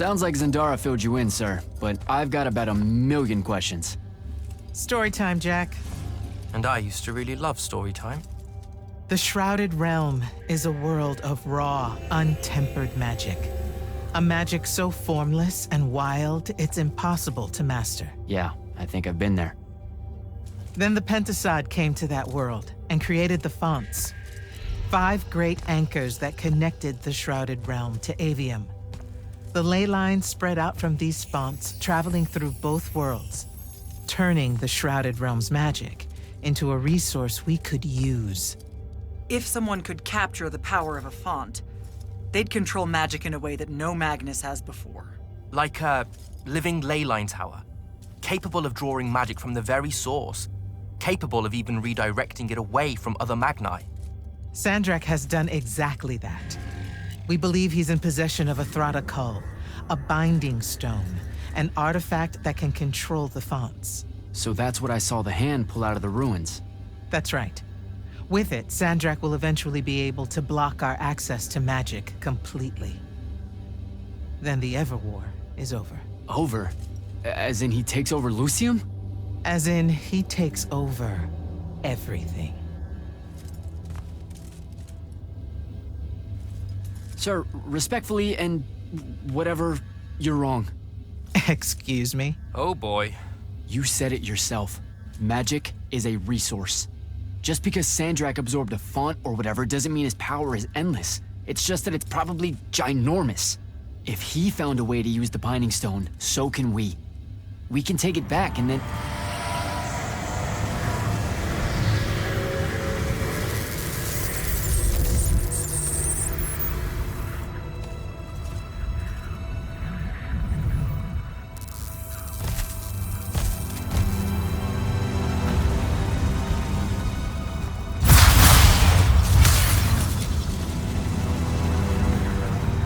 Sounds like Zendara filled you in, sir, but I've got about 1,000,000 questions. Story time, Jack. And I used to really love story time. The Shrouded Realm is a world of raw, untempered magic. A magic so formless and wild, it's impossible to master. Yeah, I think I've been there. Then the Pentasod came to that world and created the fonts. 5 great anchors that connected the Shrouded Realm to Aveum. The ley lines spread out from these fonts, traveling through both worlds, turning the Shrouded Realm's magic into a resource we could use. If someone could capture the power of a font, they'd control magic in a way that no Magnus has before. Like a living ley line tower, capable of drawing magic from the very source, capable of even redirecting it away from other Magni. Sandrak has done exactly that. We believe he's in possession of a Thrata Cull, a binding stone, an artifact that can control the fonts. So that's what I saw the hand pull out of the ruins. That's right. With it, Sandrak will eventually be able to block our access to magic completely. Then the Everwar is over. Over? As in he takes over Lucium? As in, he takes over everything. Sir, respectfully and whatever, you're wrong. Excuse me? Oh boy. You said it yourself. Magic is a resource. Just because Sandrak absorbed a font or whatever doesn't mean his power is endless. It's just that it's probably ginormous. If he found a way to use the Binding Stone, so can we. We can take it back and then...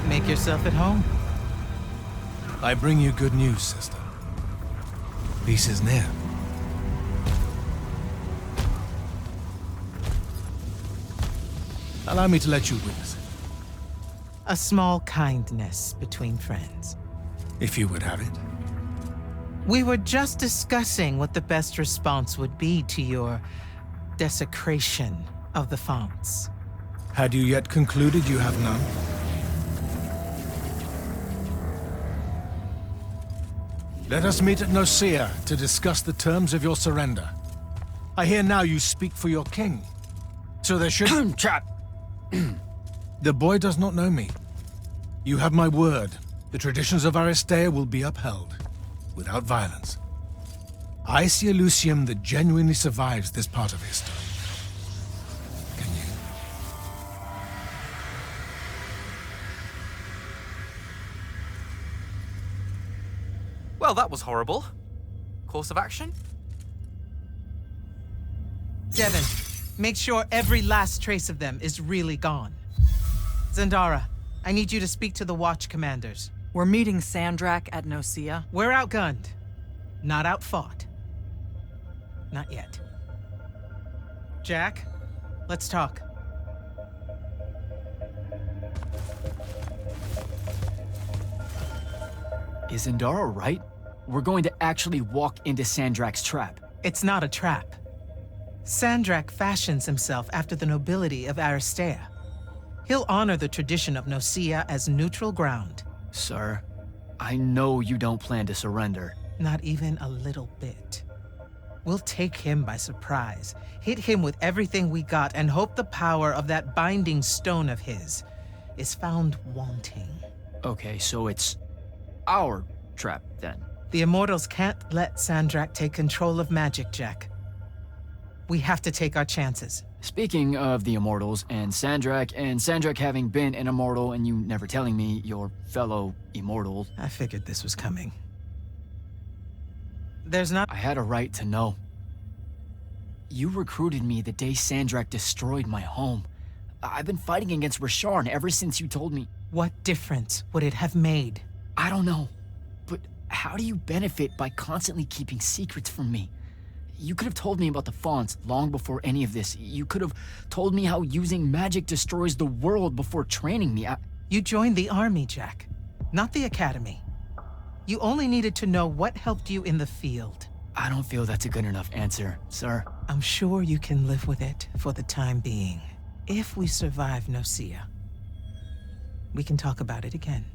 Make yourself at home. I bring you good news, sister. Peace is near. Allow me to let you witness it, A small kindness between friends. if you would have it. We were just discussing what the best response would be to your desecration of the fonts. Had you yet concluded you have none? Let us meet at Nicaea to discuss the terms of your surrender. I hear now you speak for your king. So there should... Trap! The boy does not know me. You have my word. The traditions of Aristea will be upheld, without violence. I see a Lucium that genuinely survives this part of history. Can you? Well, that was horrible. Course of action? Devin, make sure every last trace of them is really gone. Zendara, I need you to speak to the Watch commanders. We're meeting Sandrak at Nicaea. We're outgunned, not outfought. Not yet. Jack, let's talk. Is Zendara right? We're going to actually walk into Sandrak's trap. It's not a trap. Sandrak fashions himself after the nobility of Aristea. He'll honor the tradition of Nicaea as neutral ground. Sir, I know you don't plan to surrender. Not even a little bit. We'll take him by surprise, hit him with everything we got, and hope the power of that binding stone of his is found wanting. Okay, so it's our trap, then. The Immortals can't let Sandrak take control of magic, Jack. We have to take our chances. Speaking of the Immortals and Sandrak having been an Immortal and you never telling me your fellow Immortal... I figured this was coming. There's not... I had a right to know. You recruited me the day Sandrak destroyed my home. I've been fighting against Rasharn ever since you told me. What difference would it have made? I don't know, but how do you benefit by constantly keeping secrets from me? You could have told me about the fonts long before any of this. You could have told me how using magic destroys the world before training me. You joined the army, Jack, not the academy. You only needed to know what helped you in the field. I don't feel that's a good enough answer, sir. I'm sure you can live with it for the time being. If we survive Nocia, we can talk about it again.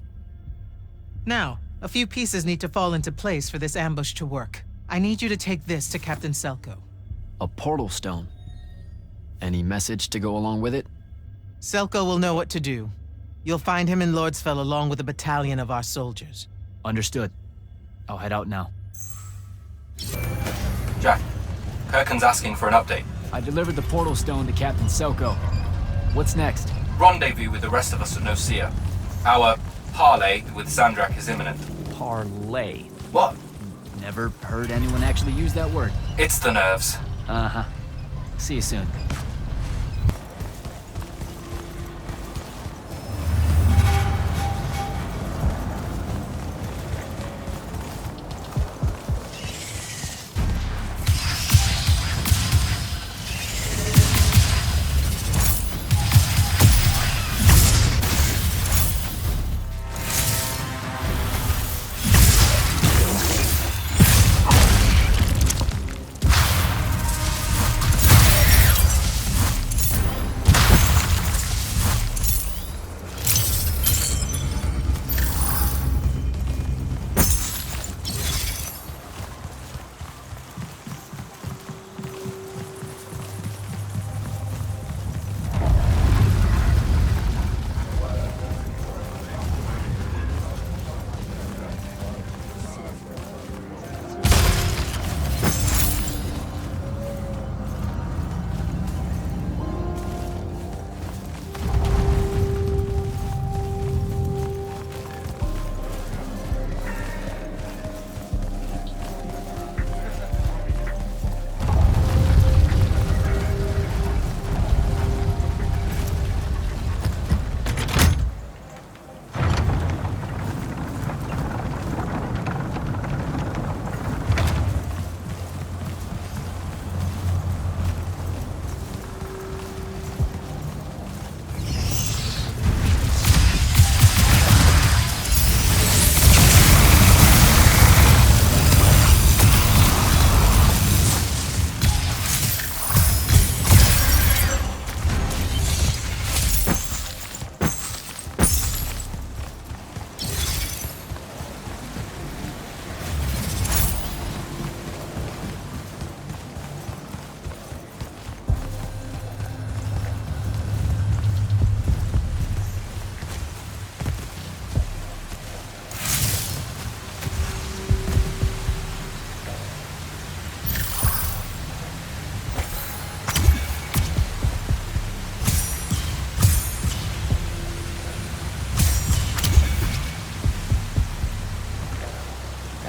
Now, a few pieces need to fall into place for this ambush to work. I need you to take this to Captain Selko. A portal stone. Any message to go along with it? Selko will know what to do. You'll find him in Lordsfell along with a battalion of our soldiers. Understood. I'll head out now. Jack, Kirkland's asking for an update. I delivered the portal stone to Captain Selko. What's next? Rendezvous with the rest of us at Nocia. Our parley with Sandrak is imminent. Parlay. What? Never heard anyone actually use that word. It's the nerves. Uh-huh. See you soon.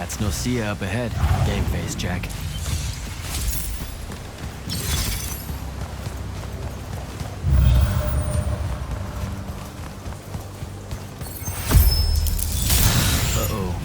That's Nocia up ahead. Game face, Jack. Uh-oh.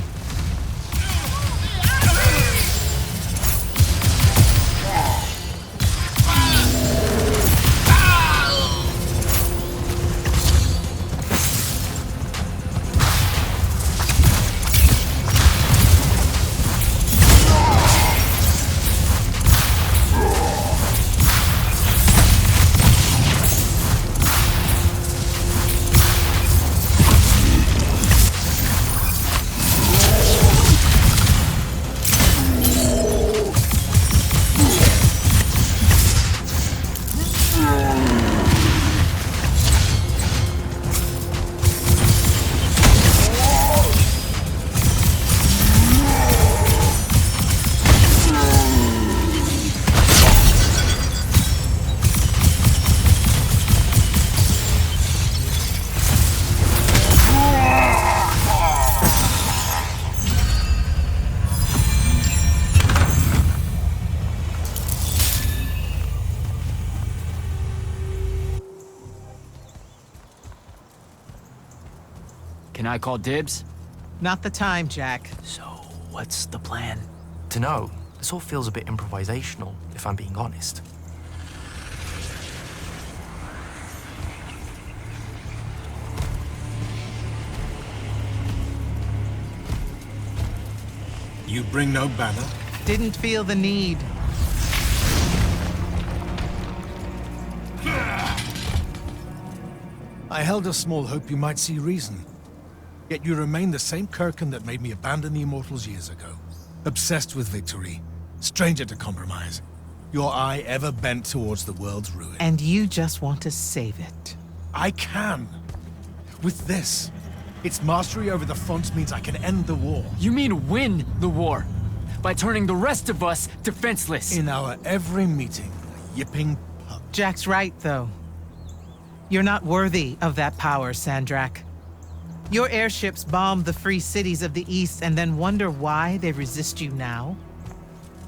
Can I call dibs? Not the time, Jack. So, what's the plan? To know, this all feels a bit improvisational, if I'm being honest. You bring no banner? Didn't feel the need. I held a small hope you might see reason. Yet you remain the same Kirkin that made me abandon the Immortals years ago. Obsessed with victory, stranger to compromise. Your eye ever bent towards the world's ruin. And you just want to save it. I can. With this, its mastery over the fonts means I can end the war. You mean win the war? By turning the rest of us defenseless? In our every meeting, a yipping pup. Jack's right, though. You're not worthy of that power, Sandrak. Your airships bombed the free cities of the East and then wonder why they resist you now?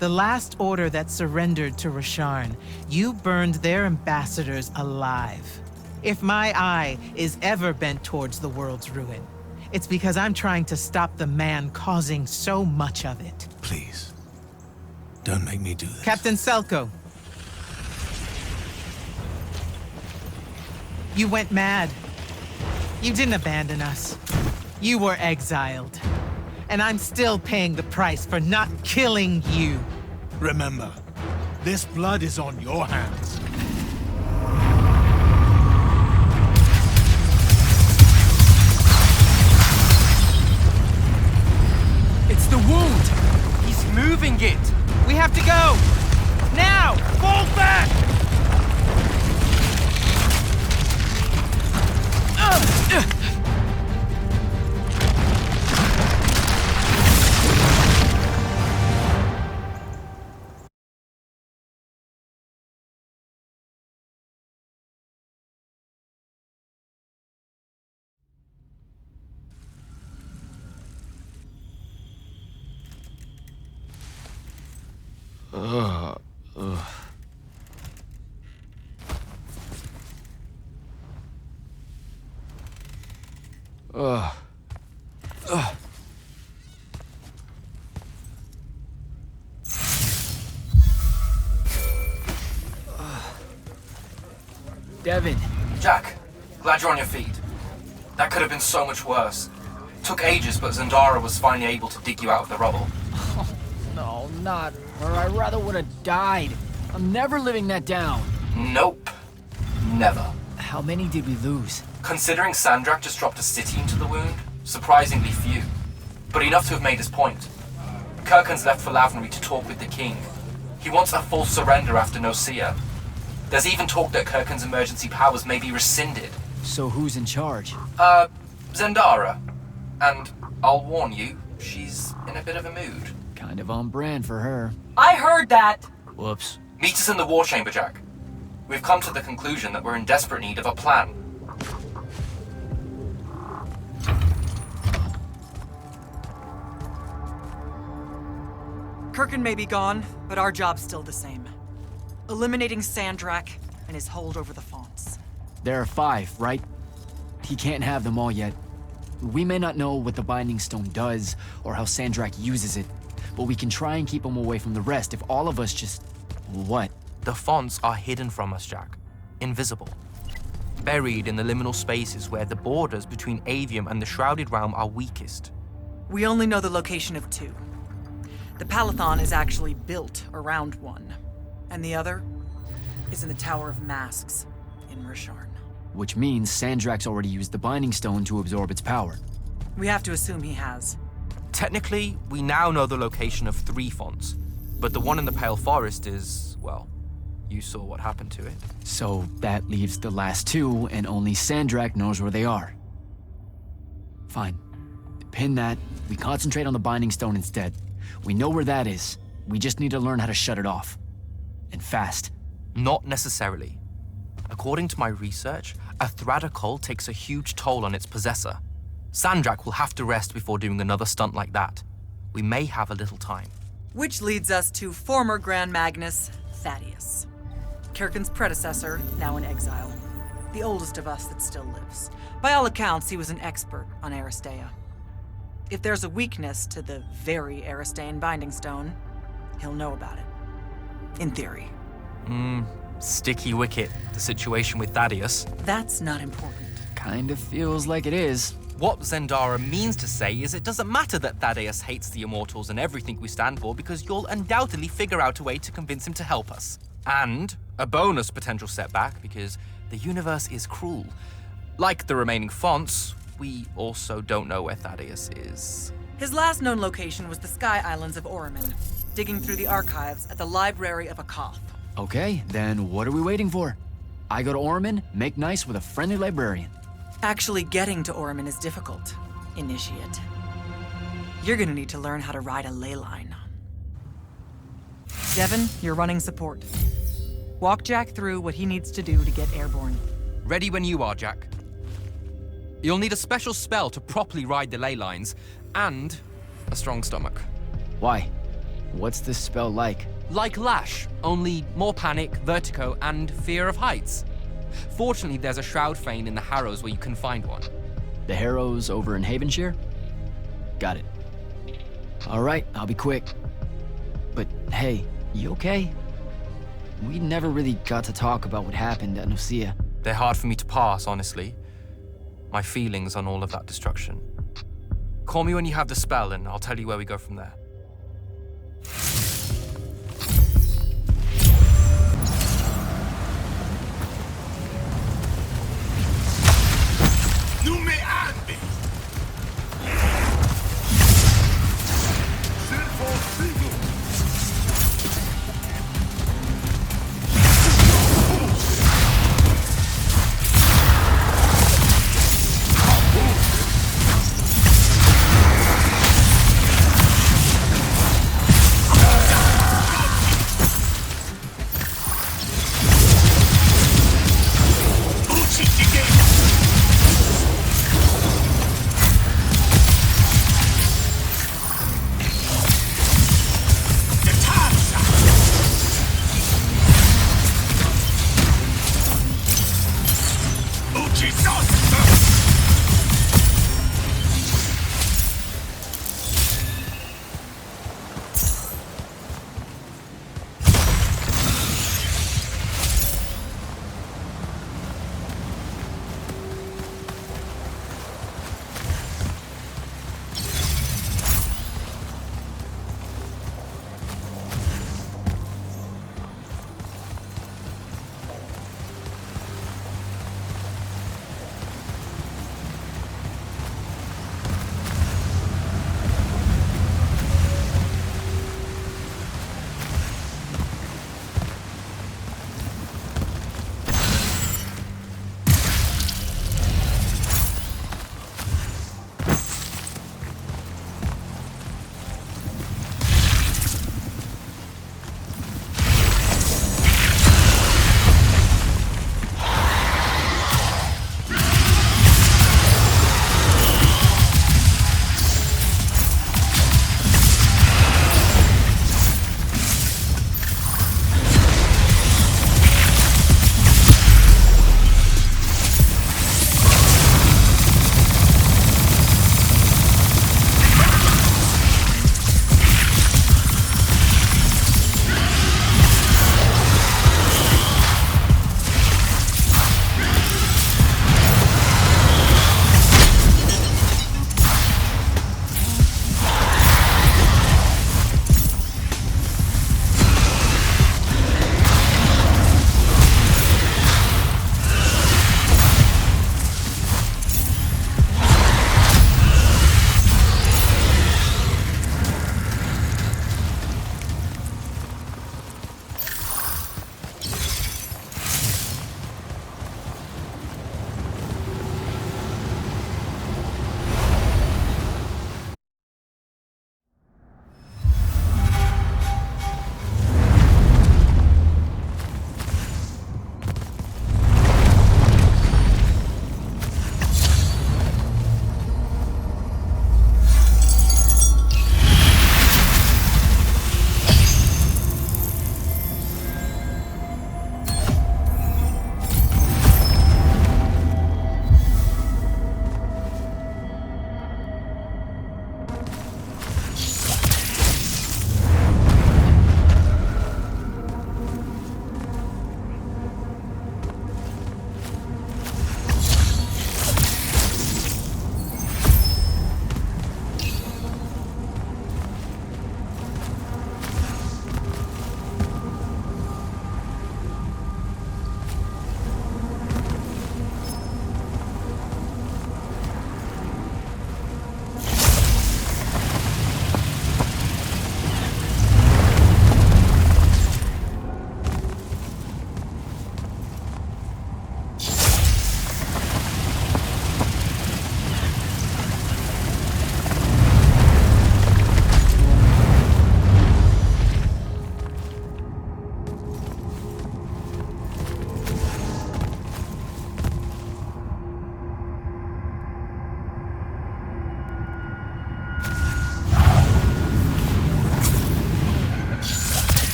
The last order that surrendered to Rasharn, you burned their ambassadors alive. If my eye is ever bent towards the world's ruin, it's because I'm trying to stop the man causing so much of it. Please, don't make me do this. Captain Selko. You went mad. You didn't abandon us. You were exiled. And I'm still paying the price for not killing you. Remember, this blood is on your hands. It's the wound! He's moving it! We have to go! Now! Fall back! Devin. Jack, glad you're on your feet. That could have been so much worse. Took ages, but Zendara was finally able to dig you out of the rubble. No, not her. I rather would have died. I'm never living that down. Nope. Never. How many did we lose? Considering Sandrak just dropped a city into the wound, surprisingly few. But enough to have made his point. Kirkin's left for Lavnery to talk with the king. He wants a full surrender after Nocia. There's even talk that Kirkin's emergency powers may be rescinded. So who's in charge? Zendara. And I'll warn you, she's in a bit of a mood. Kind of on brand for her. I heard that! Whoops. Meet us in the war chamber, Jack. We've come to the conclusion that we're in desperate need of a plan. Kirkin may be gone, but our job's still the same. Eliminating Sandrak and his hold over the fonts. There are 5, right? He can't have them all yet. We may not know what the Binding Stone does, or how Sandrak uses it, but we can try and keep him away from the rest if all of us just... What? The fonts are hidden from us, Jack. Invisible. Buried in the liminal spaces where the borders between Aveum and the Shrouded Realm are weakest. We only know the location of 2. The Palathon is actually built around one, and the other is in the Tower of Masks in Rasharn. Which means Sandrak's already used the Binding Stone to absorb its power. We have to assume he has. Technically, we now know the location of 3 fonts, but the one in the Pale Forest is, well, you saw what happened to it. So that leaves the last 2, and only Sandrak knows where they are. Fine. Pin that. We concentrate on the Binding Stone instead. We know where that is. We just need to learn how to shut it off. And fast. Not necessarily. According to my research, a Thradda cull takes a huge toll on its possessor. Sandrak will have to rest before doing another stunt like that. We may have a little time. Which leads us to former Grand Magnus, Thaddeus. Kirkin's predecessor, now in exile. The oldest of us that still lives. By all accounts, he was an expert on Aristea. If there's a weakness to the very Aristean Binding Stone, he'll know about it. In theory. Sticky wicket, the situation with Thaddeus. That's not important. Kind of feels like it is. What Zendara means to say is it doesn't matter that Thaddeus hates the Immortals and everything we stand for, because you'll undoubtedly figure out a way to convince him to help us. And a bonus potential setback, because the universe is cruel. Like the remaining fonts, we also don't know where Thaddeus is. His last known location was the Sky Islands of Oriman, digging through the archives at the Library of Akoth. Okay, then what are we waiting for? I go to Orman, make nice with a friendly librarian. Actually getting to Oriman is difficult, Initiate. You're gonna need to learn how to ride a ley line. Devin, you're running support. Walk Jack through what he needs to do to get airborne. Ready when you are, Jack. You'll need a special spell to properly ride the ley lines, and a strong stomach. Why? What's this spell like? Like Lash, only more panic, vertigo, and fear of heights. Fortunately, there's a Shroud Fane in the Harrows where you can find one. The Harrows over in Havenshire? Got it. All right, I'll be quick. But hey, you okay? We never really got to talk about what happened at Nicaea. They're hard for me to pass, honestly. My feelings on all of that destruction. Call me when you have the spell, and I'll tell you where we go from there.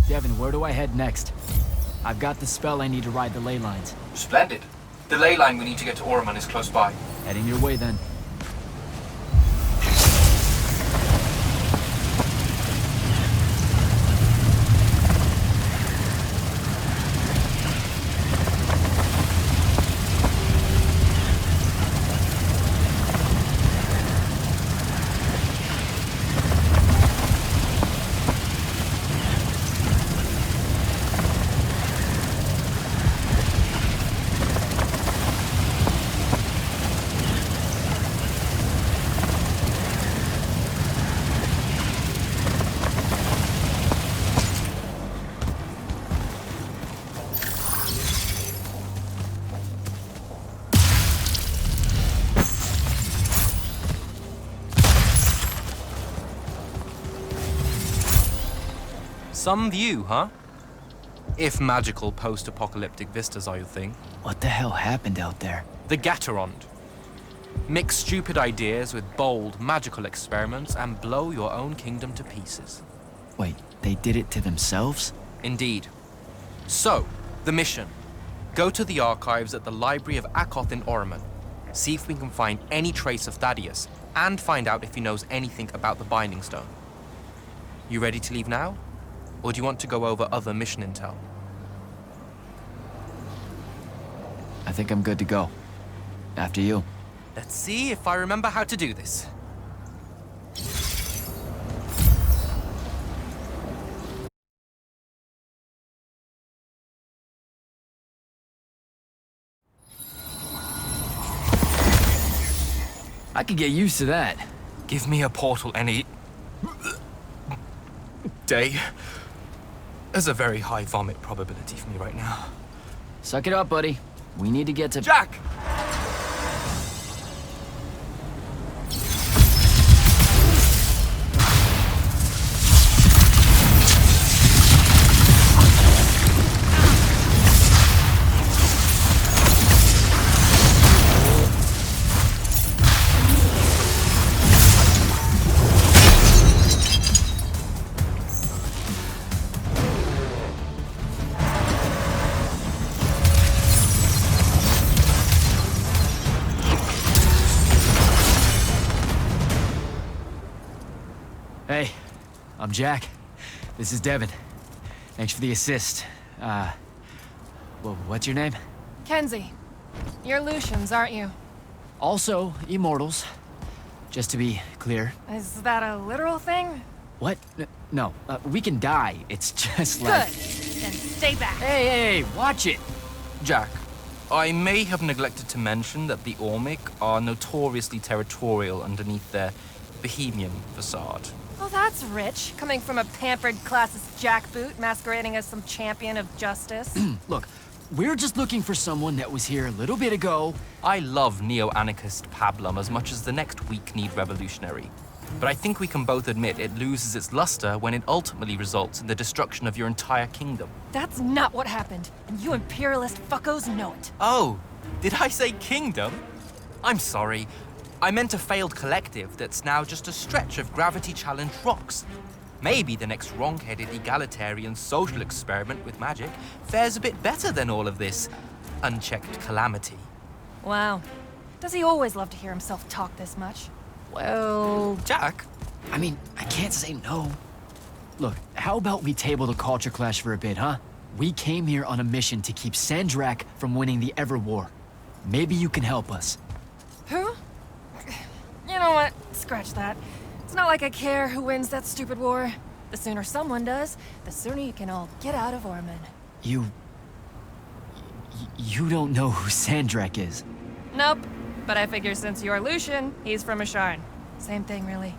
Devin, where do I head next? I've got the spell I need to ride the ley lines. Splendid. The ley line we need to get to Oromon is close by. Heading your way then. Some view, huh? If magical post-apocalyptic vistas are your thing. What the hell happened out there? The Gatorond. Mix stupid ideas with bold, magical experiments and blow your own kingdom to pieces. Wait, they did it to themselves? Indeed. So, the mission. Go to the archives at the Library of Akoth in Oromon. See if we can find any trace of Thaddeus, and find out if he knows anything about the Binding Stone. You ready to leave now? Or do you want to go over other mission intel? I think I'm good to go. After you. Let's see if I remember how to do this. I could get used to that. Give me a portal any day. There's a very high vomit probability for me right now. Suck it up, buddy. We need to get to... Jack! Hey, I'm Jack. This is Devin. Thanks for the assist. Well, what's your name? Kenzie. You're Lucians, aren't you? Also, Immortals. Just to be clear. Is that a literal thing? What? No, we can die. It's just like... Good. Then stay back. Hey, watch it! Jack, I may have neglected to mention that the Ormic are notoriously territorial underneath their Bohemian facade. Oh, that's rich. Coming from a pampered classist jackboot masquerading as some champion of justice. Look, we're just looking for someone that was here a little bit ago. I love neo-anarchist pablum as much as the next weak-kneed revolutionary. But I think we can both admit it loses its luster when it ultimately results in the destruction of your entire kingdom. That's not what happened, and you imperialist fuckos know it. Oh, did I say kingdom? I'm sorry. I meant a failed collective that's now just a stretch of gravity-challenged rocks. Maybe the next wrong-headed egalitarian social experiment with magic fares a bit better than all of this unchecked calamity. Wow. Does he always love to hear himself talk this much? Well, Jack? I mean, I can't say no. Look, how about we table the culture clash for a bit, huh? We came here on a mission to keep Sandrak from winning the Ever War. Maybe you can help us. Who? You know what? Scratch that. It's not like I care who wins that stupid war. The sooner someone does, the sooner you can all get out of Oromon. You don't know who Sandrak is? Nope. But I figure since you're Lucian, he's from Asharn. Same thing, really.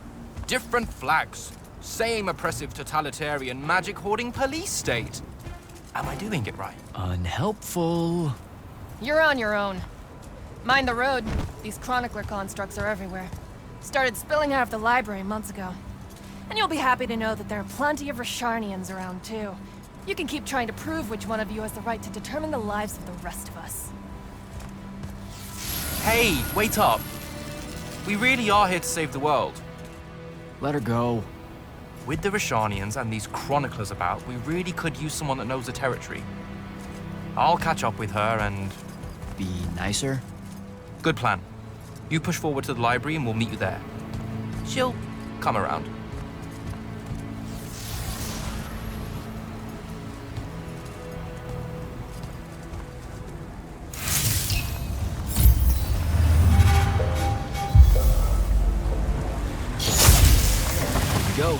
Different flags. Same oppressive totalitarian magic-hoarding police state. Am I doing it right? Unhelpful. You're on your own. Mind the road. These chronicler constructs are everywhere. Started spilling out of the library months ago. And you'll be happy to know that there are plenty of Rasharnians around, too. You can keep trying to prove which one of you has the right to determine the lives of the rest of us. Hey, wait up. We really are here to save the world. Let her go. With the Rishanians and these chroniclers about, we really could use someone that knows the territory. I'll catch up with her and... Be nicer? Good plan. You push forward to the library and we'll meet you there. She'll come around. Go.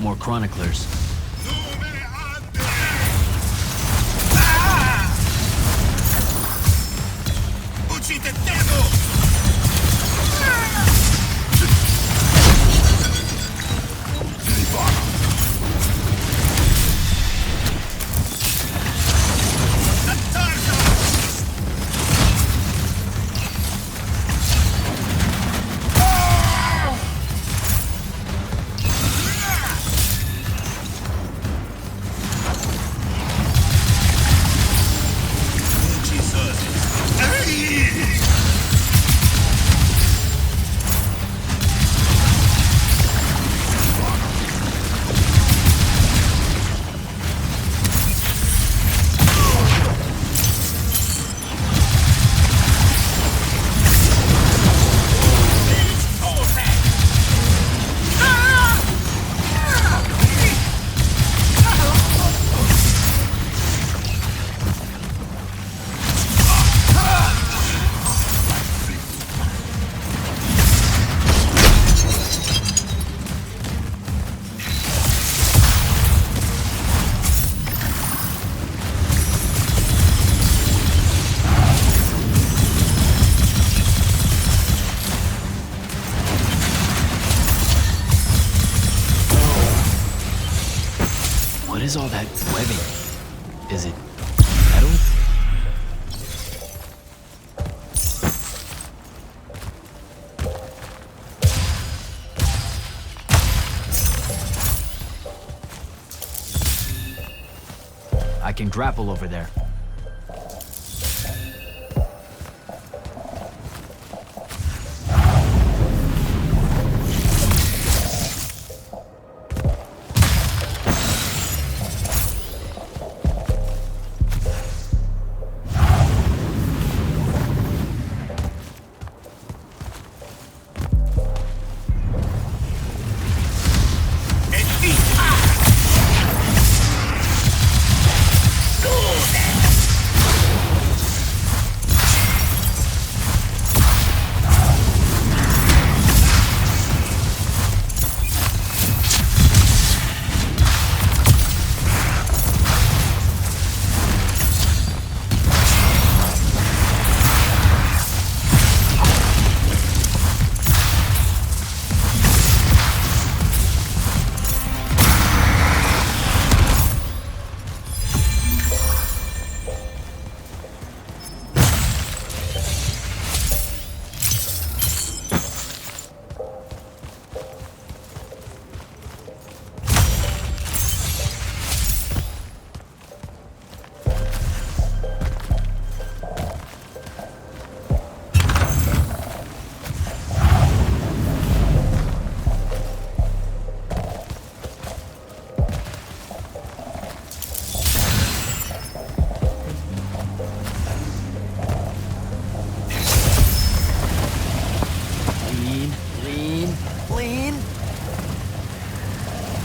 More chroniclers. What is all that webbing? Is it metal? I can grapple over there.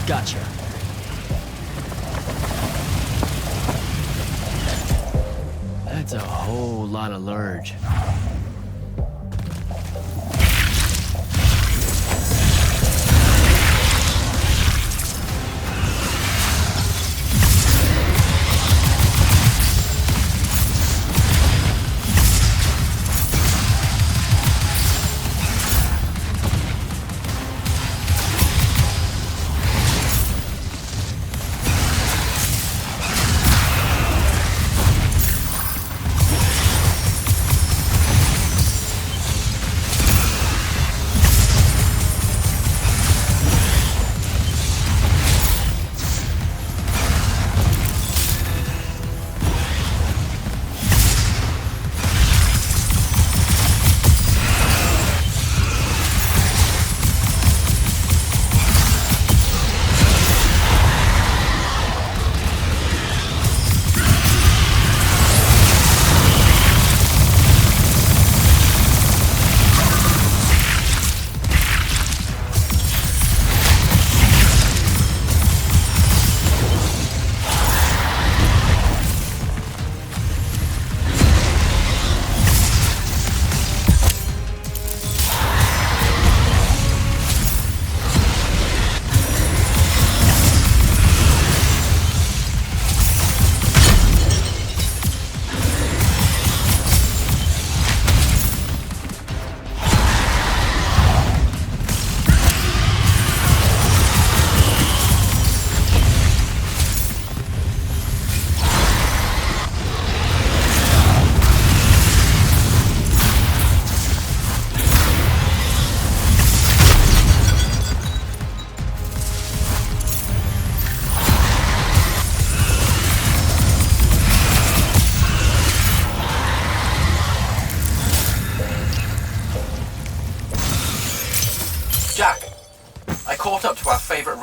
Gotcha. That's a whole lot of lurge.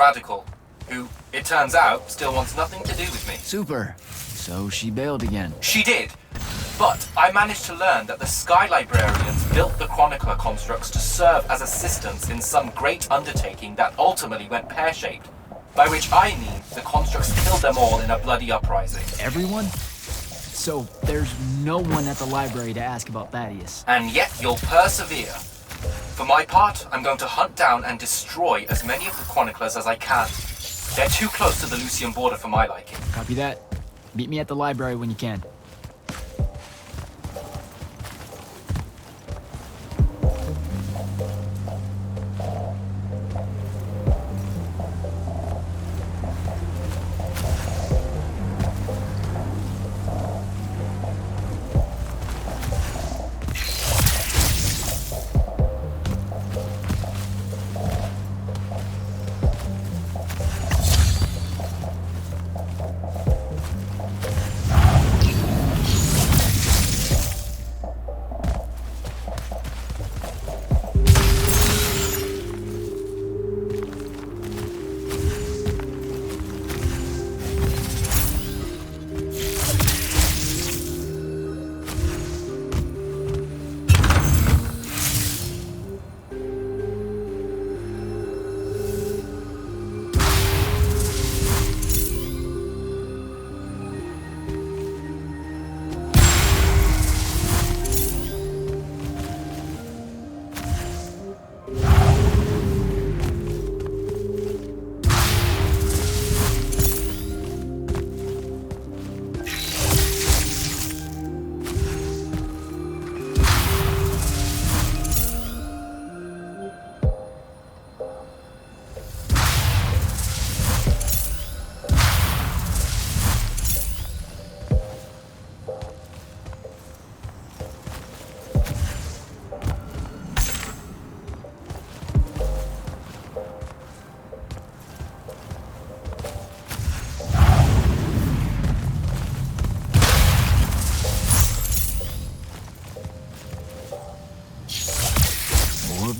radical, who, it turns out, still wants nothing to do with me. Super. So she bailed again. She did, but I managed to learn that the Sky Librarians built the Chronicler constructs to serve as assistants in some great undertaking that ultimately went pear-shaped, by which I mean the constructs killed them all in a bloody uprising. Everyone? So there's no one at the library to ask about Thaddeus. And yet you'll persevere. For my part, I'm going to hunt down and destroy as many of the Chroniclers as I can. They're too close to the Lucian border for my liking. Copy that. Meet me at the library when you can.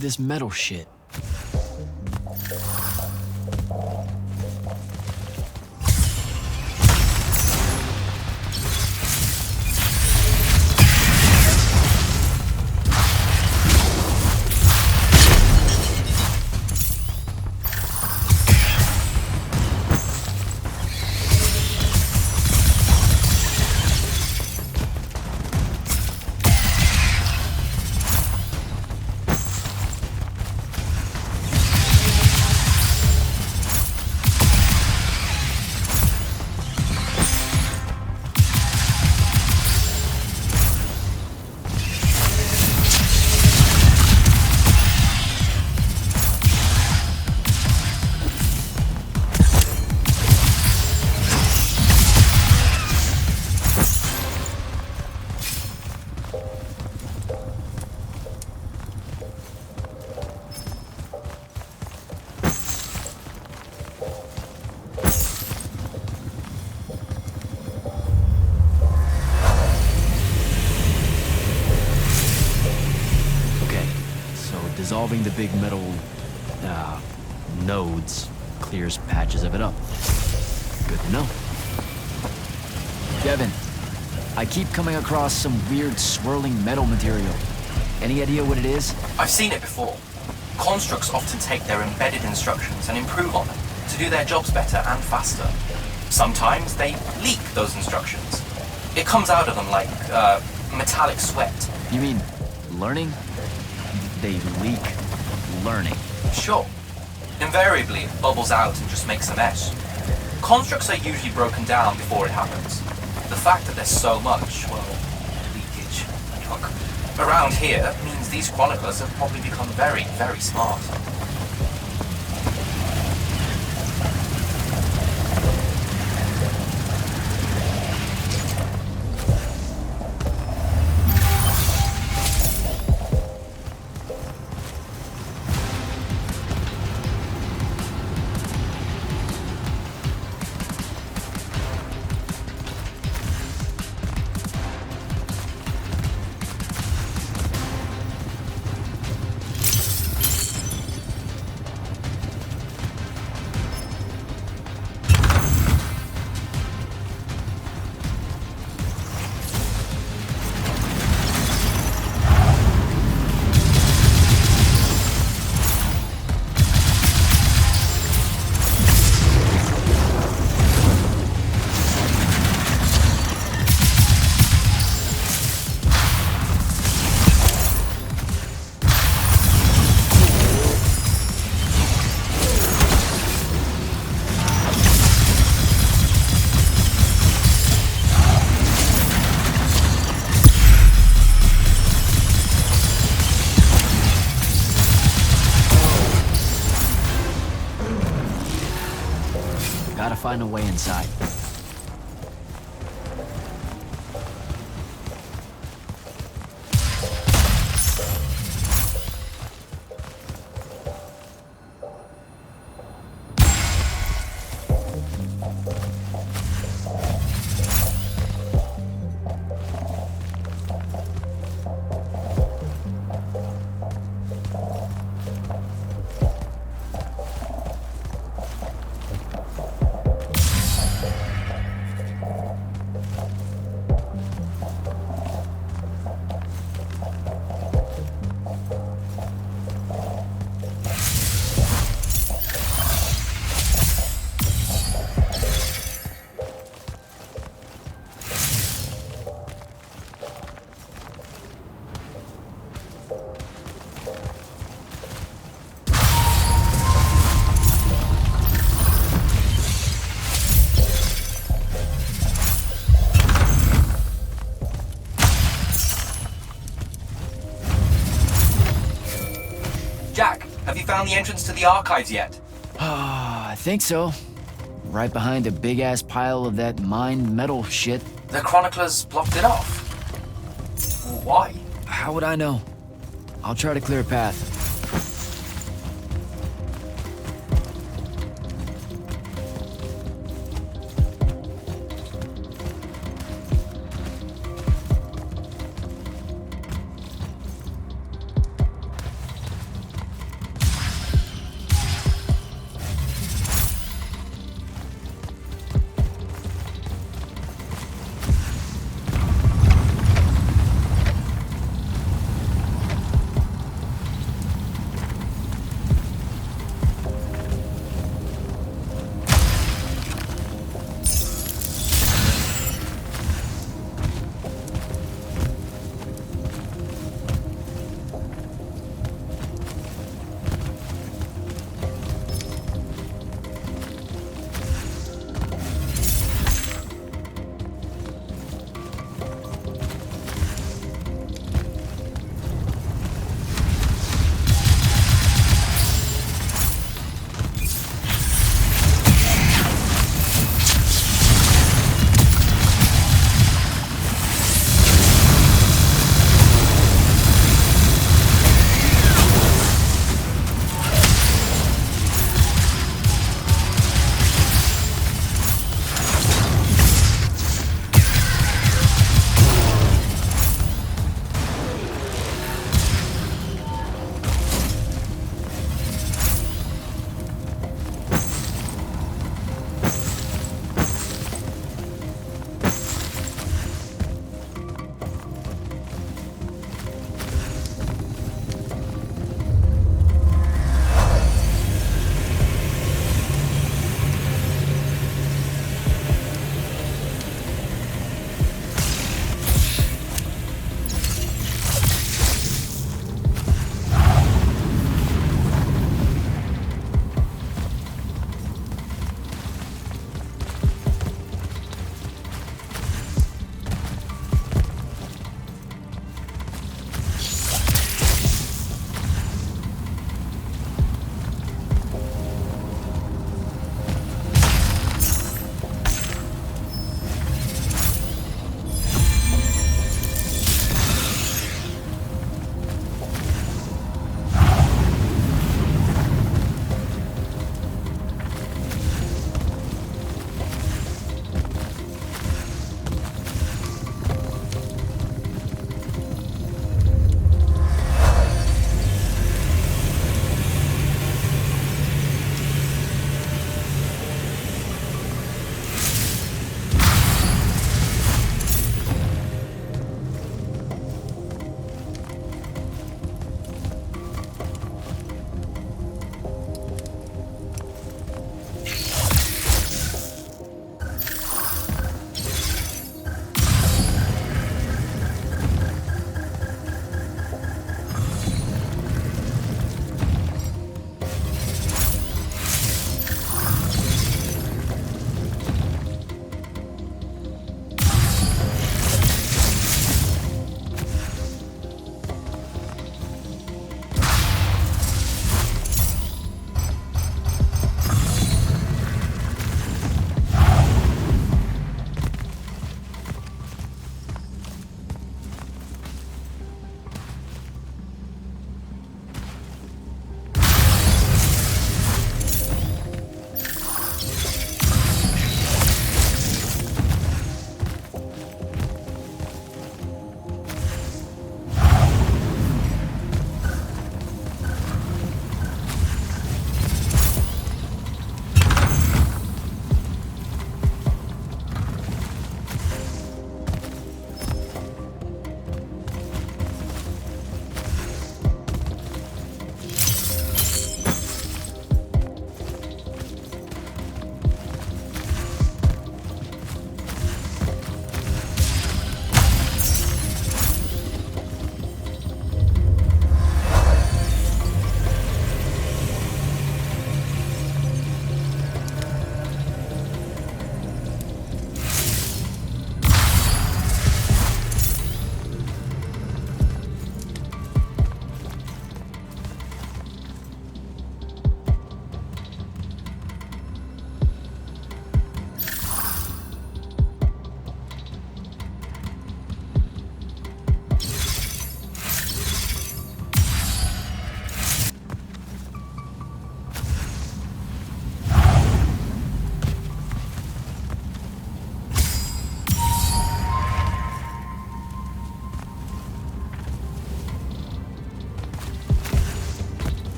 This metal shit. Dissolving the big metal nodes clears patches of it up. Good to know. Devin, I keep coming across some weird swirling metal material. Any idea what it is? I've seen it before. Constructs often take their embedded instructions and improve on them to do their jobs better and faster. Sometimes they leak those instructions. It comes out of them like metallic sweat. You mean learning? They leak learning. Sure. Invariably, it bubbles out and just makes a mess. Constructs are usually broken down before it happens. The fact that there's so much, well, leakage, junk, around here means these chroniclers have probably become very, very smart. find a way inside. Jack, have you found the entrance to the archives yet? I think so. Right behind a big-ass pile of that mined metal shit. The chroniclers blocked it off. Why? How would I know? I'll try to clear a path.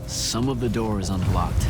Some of the door is unblocked.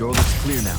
Door looks clear now.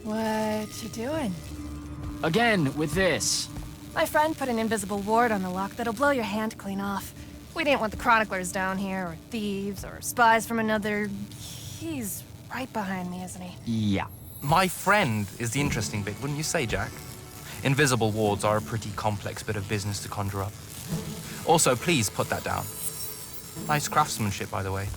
What you doing? Again, with this. My friend put an invisible ward on the lock that'll blow your hand clean off. We didn't want the chroniclers down here, or thieves, or spies from another... He's right behind me, isn't he? Yeah. My friend is the interesting bit, wouldn't you say, Jack? Invisible wards are a pretty complex bit of business to conjure up. Also, please put that down. Nice craftsmanship, by the way.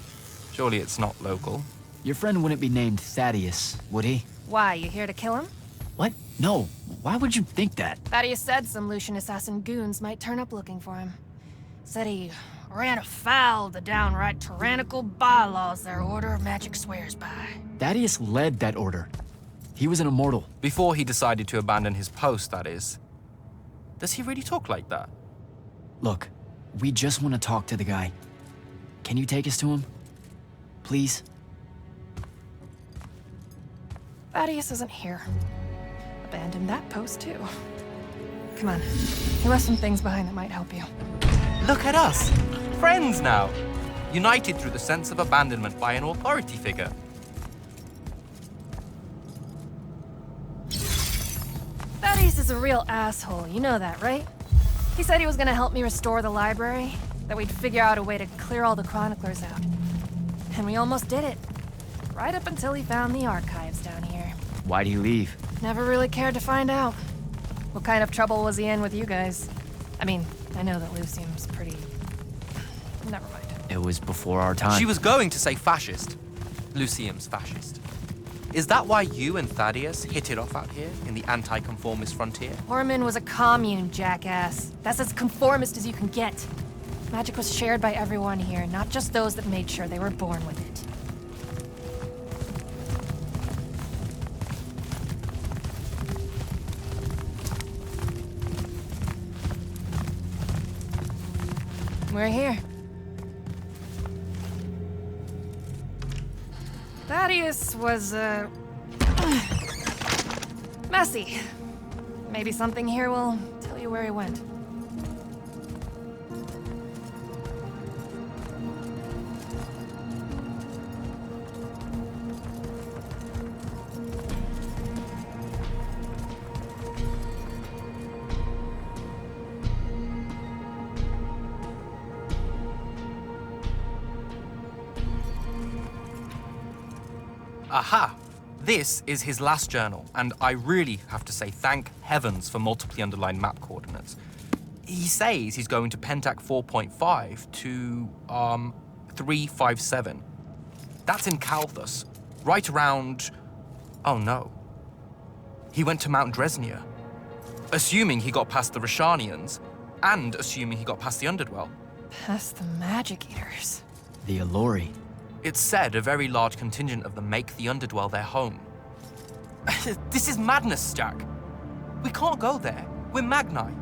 Surely it's not local. Your friend wouldn't be named Thaddeus, would he? Why, you here to kill him? What? No. Why would you think that? Thaddeus said some Lucian assassin goons might turn up looking for him. Said he ran afoul of the downright tyrannical bylaws their Order of Magic swears by. Thaddeus led that order. He was an immortal. Before he decided to abandon his post, that is. Does he really talk like that? Look, we just want to talk to the guy. Can you take us to him? Please? Thaddeus isn't here. Abandoned that post, too. Come on. He left some things behind that might help you. Look at us! Friends now! United through the sense of abandonment by an authority figure. Thaddeus is a real asshole, you know that, right? He said he was gonna help me restore the library, that we'd figure out a way to clear all the chroniclers out. And we almost did it. Right up until he found the archives down here. Why'd he leave? Never really cared to find out. What kind of trouble was he in with you guys? I mean, I know that Lucium's pretty... Never mind. It was before our time. She was going to say fascist. Lucium's fascist. Is that why you and Thaddeus hit it off out here in the anti-conformist frontier? Orman was a commune, jackass. That's as conformist as you can get. Magic was shared by everyone here, not just those that made sure they were born with it. We're here. Thaddeus was, messy. Maybe something here will tell you where he went. Aha! This is his last journal, and I really have to say thank heavens for multiply underlined map coordinates. He says he's going to Pentac 4.5 to, 357. That's in Kalthus, right around... Oh no. He went to Mount Dresnia. Assuming he got past the Rashanians, and assuming he got past the Underdwell. Past the Magic Eaters. The Allori. It's said a very large contingent of them make the Underdwell their home. This is madness, Jack. We can't go there. We're Magni.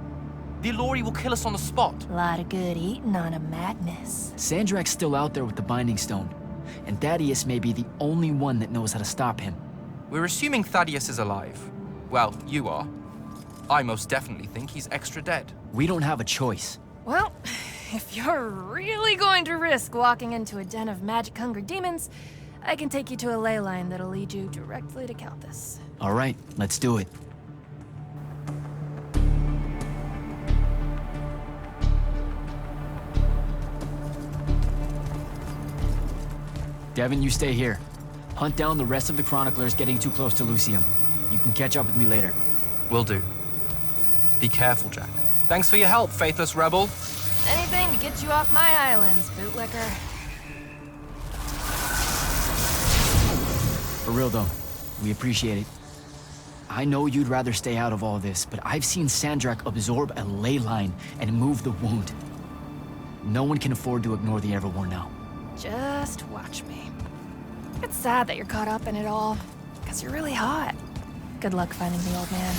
The Allori will kill us on the spot. A lot of good eating on a madness. Sandrak's still out there with the Binding Stone, and Thaddeus may be the only one that knows how to stop him. We're assuming Thaddeus is alive. Well, you are. I most definitely think he's extra dead. We don't have a choice. Well, if you're really going to risk walking into a den of magic-hungry demons, I can take you to a ley line that'll lead you directly to Kalthus. All right, let's do it. Devin, you stay here. Hunt down the rest of the chroniclers getting too close to Lucium. You can catch up with me later. Will do. Be careful, Jack. Thanks for your help, faithless rebel. Anything to get you off my islands, bootlicker. For real though, we appreciate it. I know you'd rather stay out of all this, but I've seen Sandrak absorb a ley line and move the wound. No one can afford to ignore the Everwarn now. Just watch me. It's sad that you're caught up in it all, because you're really hot. Good luck finding the old man.